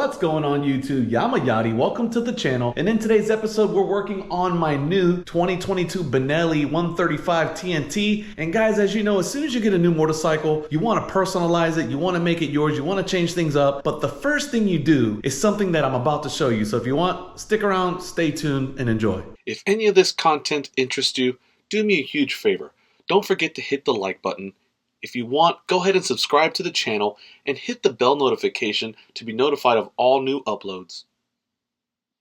What's going on YouTube? Yamayati, welcome to the channel. And in today's episode, we're working on my new 2022 Benelli 135 TNT. And guys, as you know, as soon as you get a new motorcycle, you want to personalize it, you want to make it yours, you want to change things up. But the first thing you do is something that I'm about to show you. So if you want, stick around, stay tuned, and enjoy. If any of this content interests you, do me a huge favor. Don't forget to hit the like button. If you want, go ahead and subscribe to the channel and hit the bell notification to be notified of all new uploads.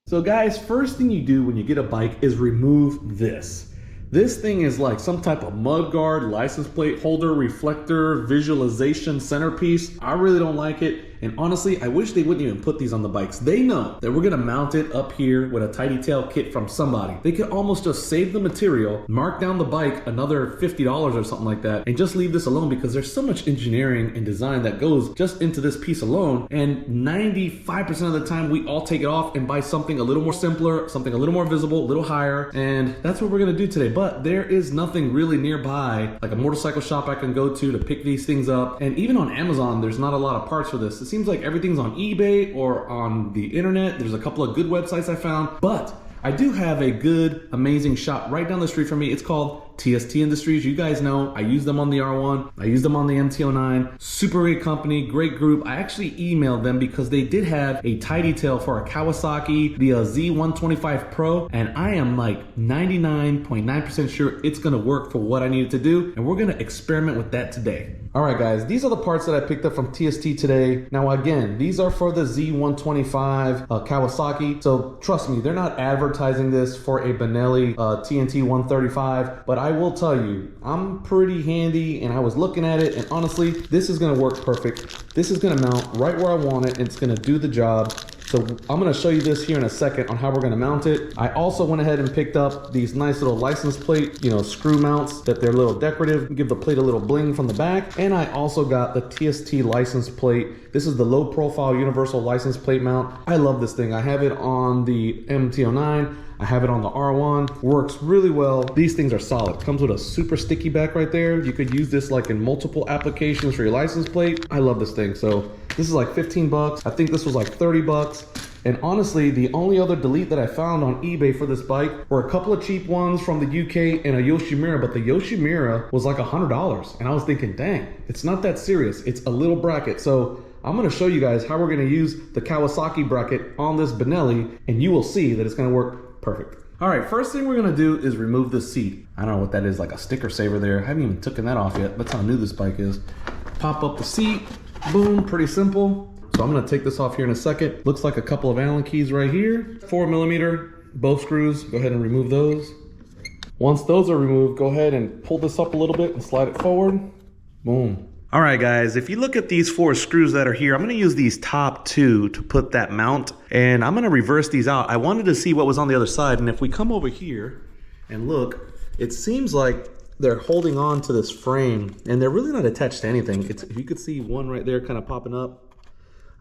So guys, first thing you do when you get a bike is remove this. This thing is like some type of mud guard, license plate holder, reflector, visualization centerpiece. I really don't like it. And honestly, I wish they wouldn't even put these on the bikes. They know that we're gonna mount it up here with a tidy tail kit from somebody. They could almost just save the material, mark down the bike another $50 or something like that, and just leave this alone because there's so much engineering and design that goes just into this piece alone. And 95% of the time, we all take it off and buy something a little more simpler, something a little more visible, a little higher. And that's what we're gonna do today. But there is nothing really nearby, like a motorcycle shop I can go to pick these things up. And even on Amazon, there's not a lot of parts for this. It seems like everything's on eBay or on the internet. There's a couple of good websites I found, but I do have a good, amazing shop right down the street from me. It's called TST Industries. You guys know I use them on the R1. I use them on the MT-09. Super great company, great group. I actually emailed them because they did have a tidy tail for a Kawasaki, the Z125 Pro, and I am like 99.9% sure it's gonna work for what I needed to do, and we're gonna experiment with that today. All right, guys, these are the parts that I picked up from TST today. Now, again, these are for the Z125 Kawasaki, so trust me, they're not advertising this for a Benelli TNT 135, but I will tell you, I'm pretty handy, and I was looking at it, and honestly, this is gonna work perfect. This is gonna mount right where I want it, and it's gonna do the job. So I'm gonna show you this here in a second on how we're gonna mount it. I also went ahead and picked up these nice little license plate, screw mounts that they're a little decorative, give the plate a little bling from the back. And I also got the TST license plate. This is the low profile universal license plate mount. I love this thing. I have it on the MT-09. I have it on the R1, works really well. These things are solid. Comes with a super sticky back right there. You could use this like in multiple applications for your license plate. I love this thing. So this is like 15 bucks. I think this was like 30 bucks. And honestly, the only other delete that I found on eBay for this bike were a couple of cheap ones from the UK and a Yoshimura, but the Yoshimura was like $100. And I was thinking, dang, it's not that serious. It's a little bracket. So I'm gonna show you guys how we're gonna use the Kawasaki bracket on this Benelli, and you will see that it's gonna work perfect. All right, first thing we're gonna do is remove the seat. I don't know what that is, like a sticker saver there. I haven't even taken that off yet. That's how new this bike is. Pop up the seat, boom, pretty simple. So I'm gonna take this off here in a second. Looks like a couple of Allen keys right here. 4mm, both screws, go ahead and remove those. Once those are removed, go ahead and pull this up a little bit and slide it forward, boom. All right, guys, if you look at these 4 screws that are here, I'm gonna use these top 2 to put that mount, and I'm gonna reverse these out. I wanted to see what was on the other side, and if we come over here and look, it seems like they're holding on to this frame, and they're really not attached to anything. If you could see one right there kind of popping up.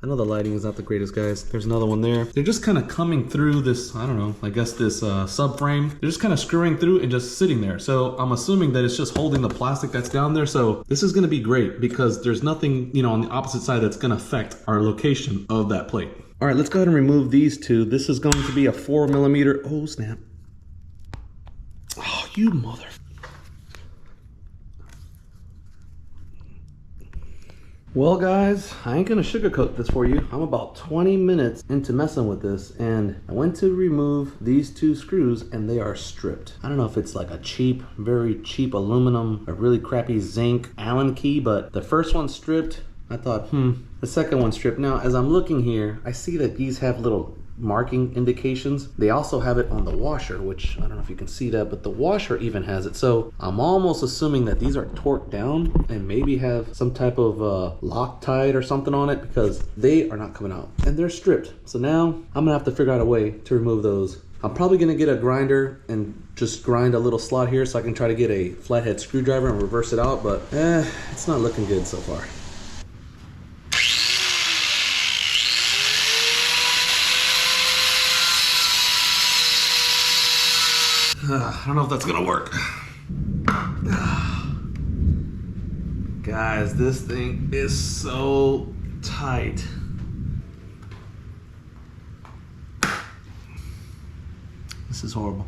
I know the lighting is not the greatest, guys. There's another one there. They're just kind of coming through this, I don't know, I guess this subframe. They're just kind of screwing through and just sitting there. So I'm assuming that it's just holding the plastic that's down there. So this is gonna be great because there's nothing, on the opposite side that's gonna affect our location of that plate. All right, let's go ahead and remove these 2. This is going to be a 4mm, oh snap. Oh, you mother. Well guys, I ain't gonna sugarcoat this for you. I'm about 20 minutes into messing with this, and I went to remove these 2 screws and they are stripped. I don't know if it's like a cheap, very cheap aluminum, a really crappy zinc Allen key, but the first one stripped. I thought, the second one stripped. Now, as I'm looking here, I see that these have little marking indications. They also have it on the washer, which I don't know if you can see that, but the washer even has it. So I'm almost assuming that these are torqued down and maybe have some type of Loctite or something on it, because they are not coming out and they're stripped. So now I'm gonna have to figure out a way to remove those. I'm probably gonna get a grinder and just grind a little slot here so I can try to get a flathead screwdriver and reverse it out, but it's not looking good so far. I don't know if that's gonna work. Guys, this thing is so tight. This is horrible.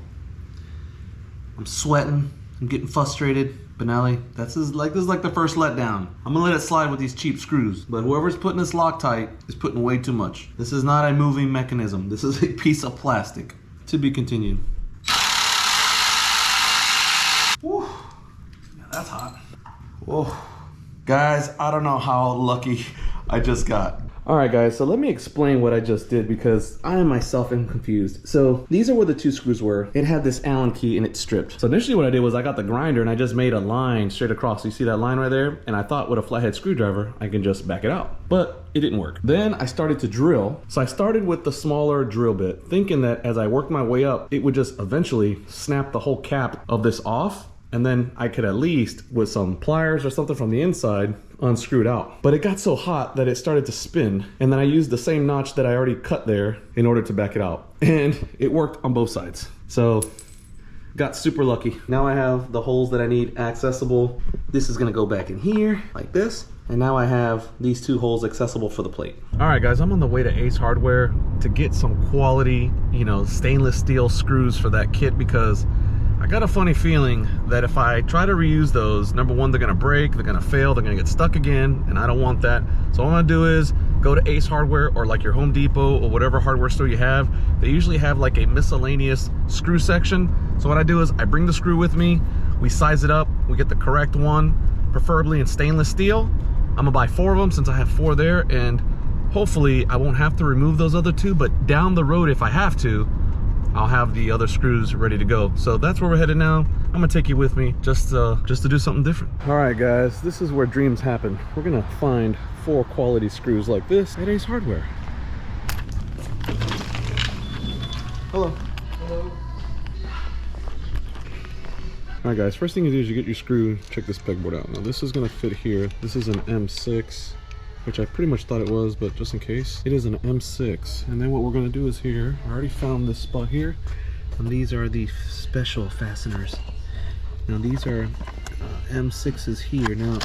I'm sweating. I'm getting frustrated. Benelli, this is like the first letdown. I'm gonna let it slide with these cheap screws, but whoever's putting this Loctite is putting way too much. This is not a moving mechanism. This is a piece of plastic. To be continued. Whew. Yeah, that's hot. Whoa. Guys, I don't know how lucky I just got. All right, guys, so let me explain what I just did because I myself am confused. So these are where the two screws were. It had this Allen key and it stripped. So initially what I did was I got the grinder and I just made a line straight across. You see that line right there? And I thought with a flathead screwdriver, I can just back it out, but it didn't work. Then I started to drill. So I started with the smaller drill bit, thinking that as I worked my way up, it would just eventually snap the whole cap of this off. And then I could at least, with some pliers or something from the inside, unscrew it out. But it got so hot that it started to spin. And then I used the same notch that I already cut there in order to back it out. And it worked on both sides. So, got super lucky. Now I have the holes that I need accessible. This is gonna go back in here, like this. And now I have these two holes accessible for the plate. All right, guys, I'm on the way to Ace Hardware to get some quality, stainless steel screws for that kit because I got a funny feeling that if I try to reuse those, number one, they're gonna break, they're gonna fail, they're gonna get stuck again, and I don't want that. So what I'm gonna do is go to Ace Hardware or like your Home Depot or whatever hardware store you have. They usually have like a miscellaneous screw section. So what I do is I bring the screw with me, we size it up, we get the correct one, preferably in stainless steel. I'm gonna buy 4 of them since I have 4 there, and hopefully I won't have to remove those other 2, but down the road if I have to, I'll have the other screws ready to go. So that's where we're headed now. I'm gonna take you with me just to do something different. All right, guys, this is where dreams happen. We're gonna find 4 quality screws like this at Ace Hardware. Hello. Hello. All right, guys, first thing you do is you get your screw, check this pegboard out. Now this is gonna fit here. This is an M6. Which I pretty much thought it was, but just in case, it is an M6. And then what we're gonna do is here, I already found this spot here, and these are the special fasteners. Now these are M6s here. Now,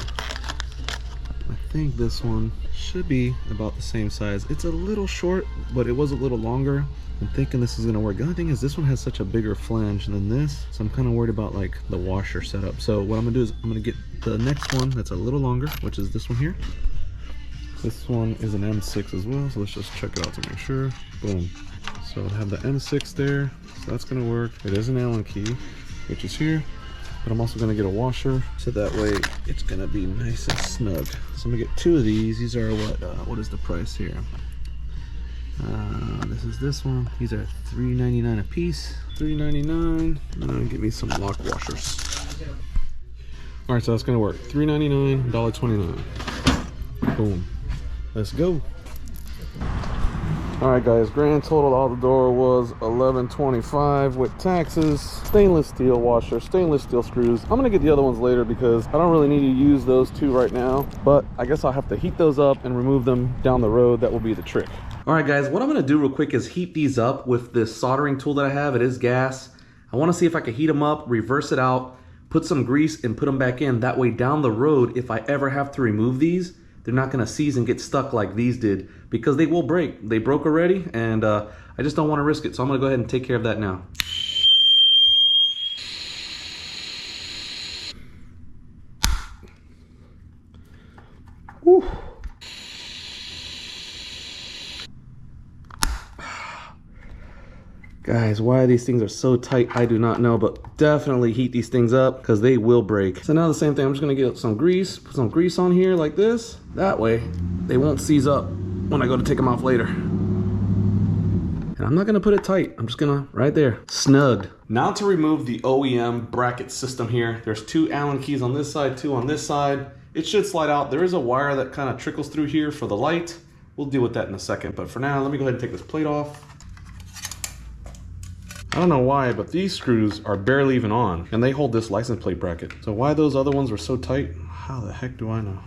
I think this one should be about the same size. It's a little short, but it was a little longer. I'm thinking this is gonna work. The only thing is this one has such a bigger flange than this, so I'm kind of worried about like the washer setup. So what I'm gonna do is I'm gonna get the next one that's a little longer, which is this one here. This one is an M6 as well, so let's just check it out to make sure. Boom. So I have the M6 there, so that's gonna work. It is an Allen key, which is here, but I'm also gonna get a washer, so that way it's gonna be nice and snug. So I'm gonna get 2 of these. These are what is the price here? This is this one. These are $3.99 a piece. $3.99. Give me some lock washers. All right, so that's gonna work. $3.99, $1.29. Boom. Let's go. All right, guys, grand total out the door was $11.25 with taxes, stainless steel washer, stainless steel screws. I'm gonna get the other ones later because I don't really need to use those 2 right now, but I guess I'll have to heat those up and remove them down the road. That will be the trick. All right, guys, what I'm gonna do real quick is heat these up with this soldering tool that I have. It is gas. I wanna see if I can heat them up, reverse it out, put some grease and put them back in. That way down the road, if I ever have to remove these, they're not gonna seize and get stuck like these did, because they will break. They broke already, and I just don't wanna risk it. So I'm gonna go ahead and take care of that now. Whew. Guys, why these things are so tight, I do not know, but definitely heat these things up because they will break. So now the same thing, I'm just gonna get some grease, put some grease on here like this. That way, they won't seize up when I go to take them off later. And I'm not gonna put it tight, I'm just gonna, right there, snugged. Now to remove the OEM bracket system here. There's 2 Allen keys on this side, 2 on this side. It should slide out. There is a wire that kind of trickles through here for the light. We'll deal with that in a second, but for now, let me go ahead and take this plate off. I don't know why, but these screws are barely even on, and they hold this license plate bracket. So why those other ones were so tight, how the heck do I know?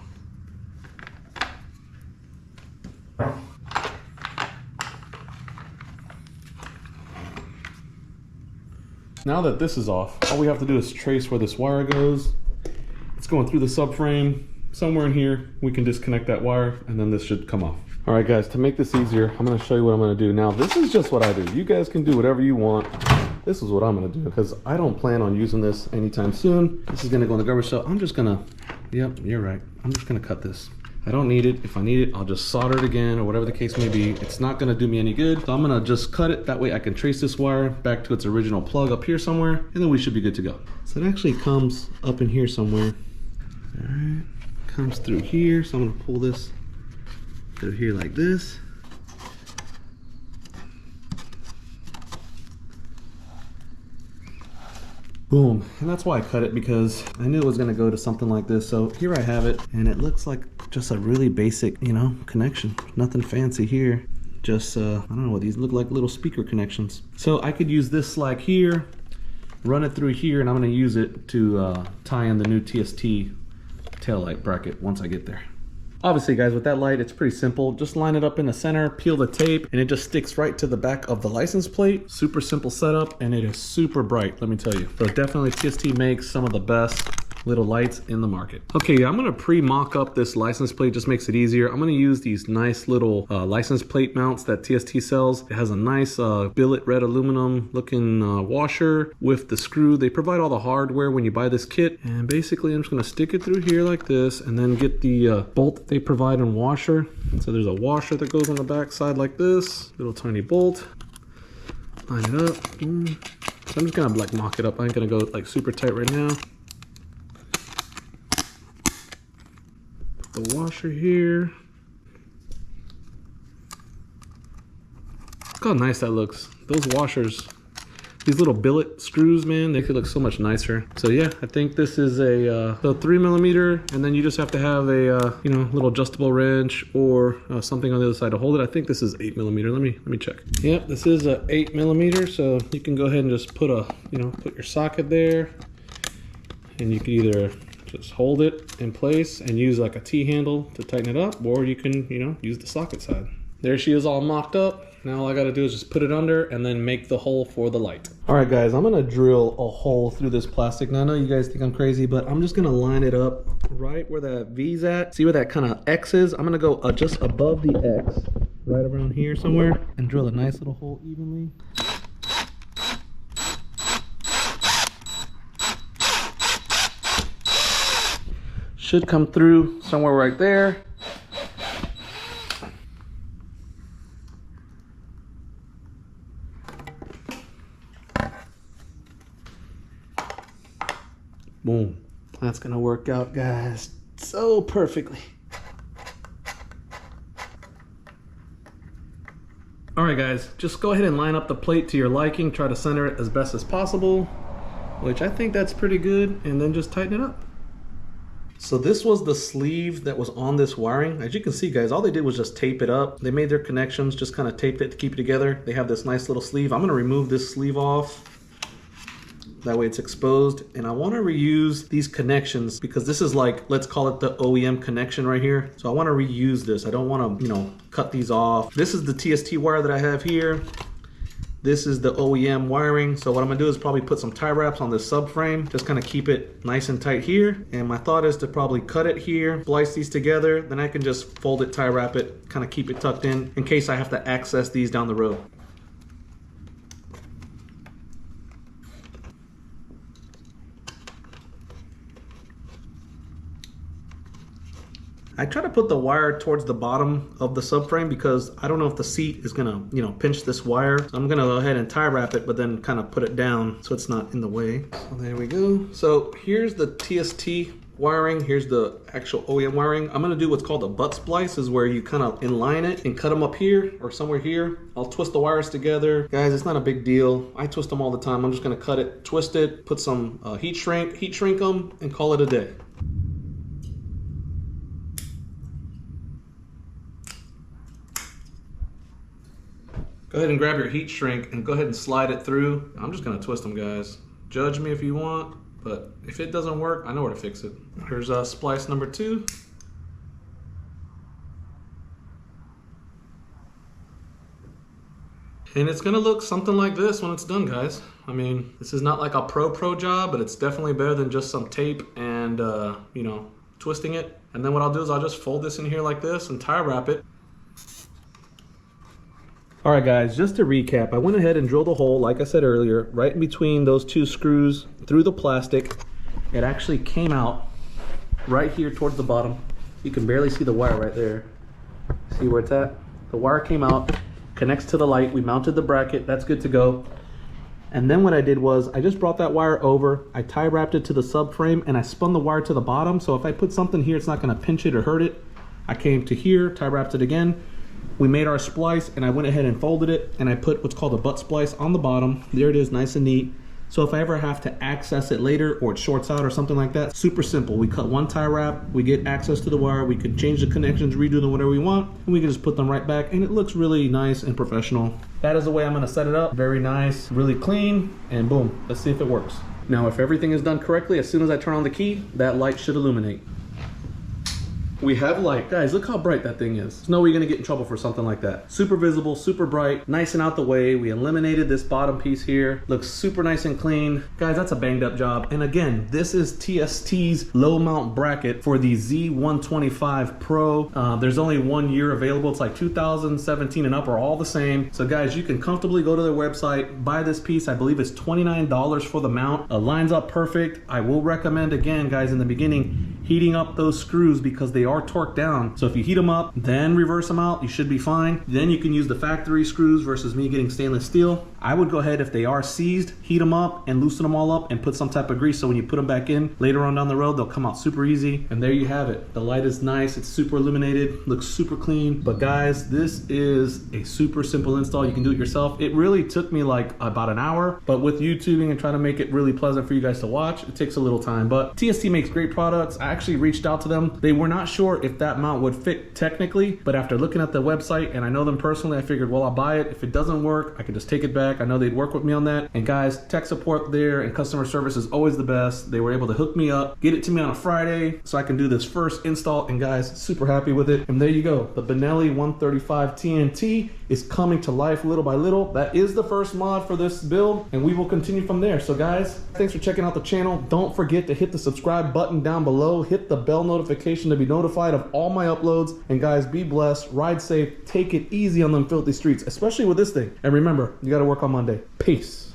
Now that this is off, all we have to do is trace where this wire goes. It's going through the subframe. Somewhere in here, we can disconnect that wire, and then this should come off. All right, guys, to make this easier, I'm gonna show you what I'm gonna do. Now, this is just what I do. You guys can do whatever you want. this is what I'm gonna do, because I don't plan on using this anytime soon. This is gonna go in the garbage, so I'm just gonna, yep, you're right. I'm just gonna cut this. I don't need it. If I need it, I'll just solder it again or whatever the case may be. It's not gonna do me any good. So I'm gonna just cut it. That way I can trace this wire back to its original plug up here somewhere, and then we should be good to go. So it actually comes up in here somewhere. All right, comes through here. So I'm gonna pull this through here like this. Boom. And that's why I cut it, because I knew it was gonna go to something like this. So here I have it, and it looks like just a really basic, you know, connection. Nothing fancy here. Just, I don't know what these look like, little speaker connections. So I could use this slag here, run it through here, and I'm gonna use it to tie in the new TST taillight bracket once I get there. Obviously, guys, with that light, it's pretty simple. Just line it up in the center, peel the tape, and it just sticks right to the back of the license plate. Super simple setup, and it is super bright, let me tell you. So definitely TST makes some of the best little lights in the market. Okay, I'm gonna pre-mock up this license plate, just makes it easier. I'm gonna use these nice little license plate mounts that TST sells. It has a nice billet red aluminum looking washer with the screw. They provide all the hardware when you buy this kit. And basically I'm just gonna stick it through here like this, and then get the bolt that they provide in washer. So there's a washer that goes on the back side like this, little tiny bolt. Line it up. So I'm just gonna like mock it up. I ain't gonna go like super tight right now. The washer here. Look how nice that looks. Those washers, these little billet screws, man, they could look so much nicer. So yeah, I think this is a 3mm, and then you just have to have a you know, little adjustable wrench or something on the other side to hold it. I think this is 8mm. Let me check. Yep, this is a 8mm. So you can go ahead and just put put your socket there, and you can either just hold it in place and use like a T-handle to tighten it up, or you can, use the socket side. There she is, all mocked up. Now all I gotta do is just put it under and then make the hole for the light. All right, guys, I'm gonna drill a hole through this plastic. Now I know you guys think I'm crazy, but I'm just gonna line it up right where that V's at. See where that kind of X is? I'm gonna go just above the X, right around here somewhere, and drill a nice little hole evenly. Should come through somewhere right there. Boom. That's gonna work out, guys, so perfectly. All right, guys, just go ahead and line up the plate to your liking. Try to center it as best as possible, which I think that's pretty good, and then just tighten it up. So this was the sleeve that was on this wiring. As you can see, guys, all they did was just tape it up. They made their connections, just kind of taped it to keep it together. They have this nice little sleeve. I'm gonna remove this sleeve off. That way it's exposed. And I wanna reuse these connections because this is like, let's call it the OEM connection right here. So I wanna reuse this. I don't wanna, cut these off. This is the TST wire that I have here. This is the OEM wiring. So what I'm gonna do is probably put some tie wraps on this subframe, just kind of keep it nice and tight here. And my thought is to probably cut it here, splice these together, then I can just fold it, tie wrap it, kind of keep it tucked in case I have to access these down the road. I try to put the wire towards the bottom of the subframe because I don't know if the seat is gonna, pinch this wire. So I'm gonna go ahead and tie wrap it, but then kind of put it down so it's not in the way. So there we go. So here's the TST wiring. Here's the actual OEM wiring. I'm gonna do what's called a butt splice, is where you kind of inline it and cut them up here or somewhere here. I'll twist the wires together. Guys, it's not a big deal. I twist them all the time. I'm just gonna cut it, twist it, put some heat shrink them, and call it a day. Go ahead and grab your heat shrink and go ahead and slide it through. I'm just gonna twist them, guys. Judge me if you want, but if it doesn't work, I know where to fix it. Here's splice number 2. And it's gonna look something like this when it's done, guys. I mean, this is not like a pro job, but it's definitely better than just some tape and, twisting it. And then what I'll do is I'll just fold this in here like this and tie wrap it. All right, guys, just to recap, I went ahead and drilled a hole, like I said earlier, right in between those two screws through the plastic. It actually came out right here towards the bottom. You can barely see the wire right there. See where it's at? The wire came out, connects to the light. We mounted the bracket. That's good to go. And then what I did was I just brought that wire over, I tie wrapped it to the subframe, and I spun the wire to the bottom. So if I put something here, it's not going to pinch it or hurt it. I came to here, tie wrapped it again. We made our splice, and I went ahead and folded it, and I put what's called a butt splice on the bottom. There it is, nice and neat. So if I ever have to access it later or it shorts out or something like that, super simple. We cut one tie wrap, we get access to the wire, we could change the connections, redo them, whatever we want, and we can just put them right back, and it looks really nice and professional. That is the way I'm gonna set it up. Very nice, really clean, and boom, let's see if it works. Now, if everything is done correctly, as soon as I turn on the key, that light should illuminate. We have light. Guys, look how bright that thing is. There's no way you're gonna get in trouble for something like that. Super visible, super bright, nice and out the way. We eliminated this bottom piece here. Looks super nice and clean. Guys, that's a banged up job. And again, this is TST's low mount bracket for the Z125 Pro. There's only 1 year available. It's like 2017 and up are all the same. So guys, you can comfortably go to their website, buy this piece. I believe it's $29 for the mount. Lines up perfect. I will recommend, again, guys, in the beginning, heating up those screws because they are torqued down. So if you heat them up, then reverse them out, you should be fine. Then you can use the factory screws versus me getting stainless steel. I would go ahead, if they are seized, heat them up and loosen them all up and put some type of grease, so when you put them back in later on down the road, they'll come out super easy. And there you have it. The light is nice, it's super illuminated, looks super clean. But guys, this is a super simple install. You can do it yourself. It really took me like about an hour, but with YouTubing and trying to make it really pleasant for you guys to watch, it takes a little time. But TST makes great products. I actually reached out to them. They were not sure if that mount would fit technically, but after looking at the website, and I know them personally, I figured, well, I'll buy it. If it doesn't work, I can just take it back. I know they'd work with me on that. And guys, tech support there and customer service is always the best. They were able to hook me up, get it to me on a Friday so I can do this first install, and guys, super happy with it. And there you go. The Benelli 135 TNT is coming to life little by little. That is the first mod for this build, and we will continue from there. So guys, thanks for checking out the channel. Don't forget to hit the subscribe button down below, hit the bell notification to be notified of all my uploads. And guys, be blessed, ride safe, take it easy on them filthy streets, especially with this thing. And remember, you got to work on Monday. Peace.